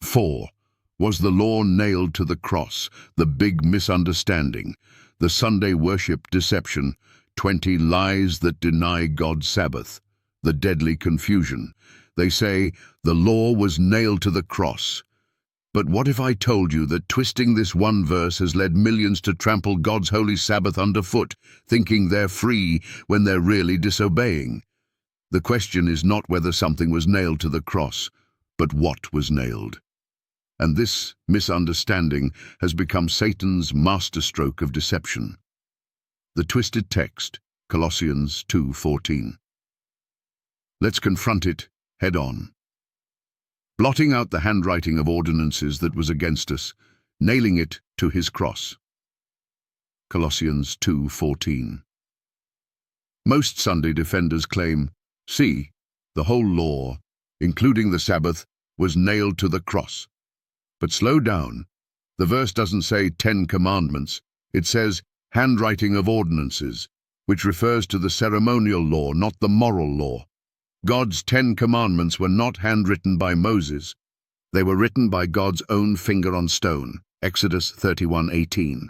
4. Was the law nailed to the cross? The big misunderstanding. The Sunday worship deception. 20 lies that deny God's Sabbath. The deadly confusion. They say the law was nailed to the cross. But what if I told you that twisting this one verse has led millions to trample God's holy Sabbath underfoot, thinking they're free when they're really disobeying? The question is not whether something was nailed to the cross, but what was nailed. And this misunderstanding has become Satan's masterstroke of deception. The twisted text, Colossians 2:14. Let's confront it head on. Blotting out the handwriting of ordinances that was against us, nailing it to his cross. Colossians 2:14. Most Sunday defenders claim, see, the whole law, including the Sabbath, was nailed to the cross. But slow down. The verse doesn't say 10 commandments. It says handwriting of ordinances, which refers to the ceremonial law, not the moral law. God's 10 commandments were not handwritten by Moses. They were written by God's own finger on stone, Exodus 31:18.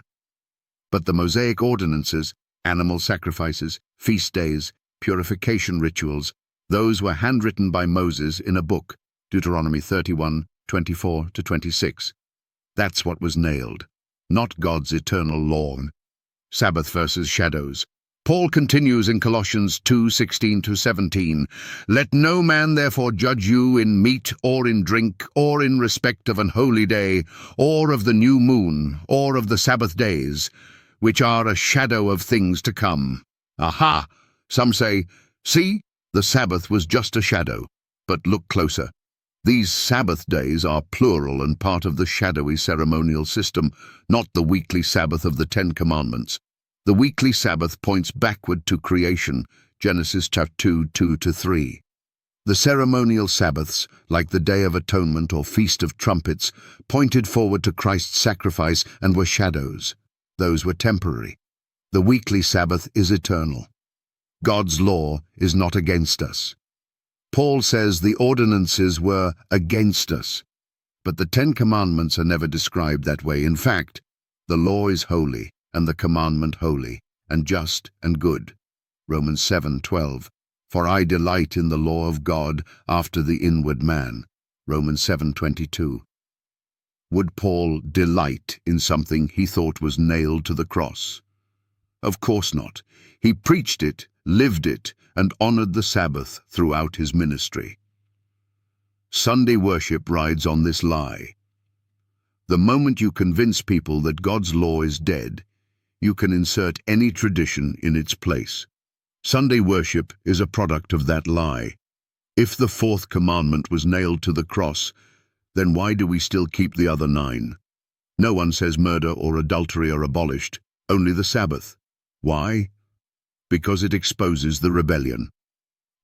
But the Mosaic ordinances, animal sacrifices, feast days, purification rituals, those were handwritten by Moses in a book, Deuteronomy 31:24-26. That's what was nailed, not God's eternal law. Sabbath versus shadows. Paul continues in Colossians 2:16-17, Let no man therefore judge you in meat or in drink, or in respect of an holy day, or of the new moon, or of the Sabbath days, which are a shadow of things to come. Aha! Some say, see, the Sabbath was just a shadow. But look closer. These Sabbath days are plural and part of the shadowy ceremonial system, not the weekly Sabbath of the 10 Commandments. The weekly Sabbath points backward to creation, Genesis chapter 2:2-3. The ceremonial Sabbaths, like the Day of Atonement or Feast of Trumpets, pointed forward to Christ's sacrifice and were shadows. Those were temporary. The weekly Sabbath is eternal. God's law is not against us. Paul says the ordinances were against us, but the 10 Commandments are never described that way. In fact, the law is holy, and the commandment holy, and just and good. Romans 7:12. For I delight in the law of God after the inward man. Romans 7:22. Would Paul delight in something he thought was nailed to the cross? Of course not. He preached it, lived it, and honored the Sabbath throughout his ministry. Sunday worship rides on this lie. The moment you convince people that God's law is dead, you can insert any tradition in its place. Sunday worship is a product of that lie. If the 4th commandment was nailed to the cross, then why do we still keep the other 9? No one says murder or adultery are abolished, only the Sabbath. Why? Because it exposes the rebellion.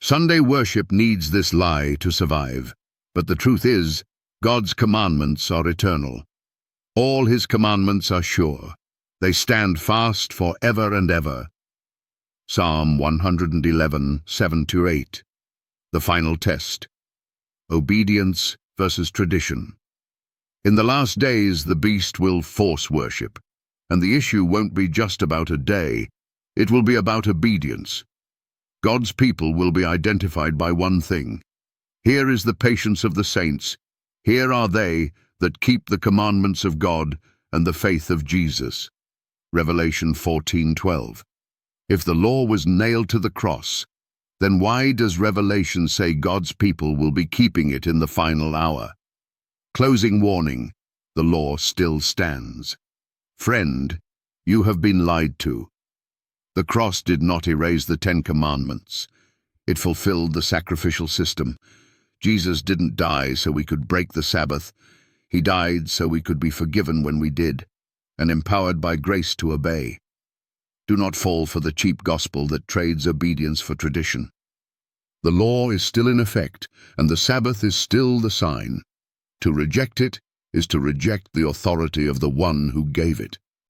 Sunday worship needs this lie to survive, but the truth is, God's commandments are eternal. All his commandments are sure. They stand fast forever and ever. Psalm 111:7-8. The final test. Obedience versus tradition. In the last days, the beast will force worship, and the issue won't be just about a day. It will be about obedience. God's people will be identified by one thing. Here is the patience of the saints. Here are they that keep the commandments of God and the faith of Jesus. Revelation 14:12. If the law was nailed to the cross, then why does Revelation say God's people will be keeping it in the final hour? Closing warning, the law still stands. Friend, you have been lied to. The cross did not erase the 10 Commandments. It fulfilled the sacrificial system. Jesus didn't die so we could break the Sabbath. He died so we could be forgiven when we did, and empowered by grace to obey. Do not fall for the cheap gospel that trades obedience for tradition. The law is still in effect, and the Sabbath is still the sign. To reject it is to reject the authority of the one who gave it.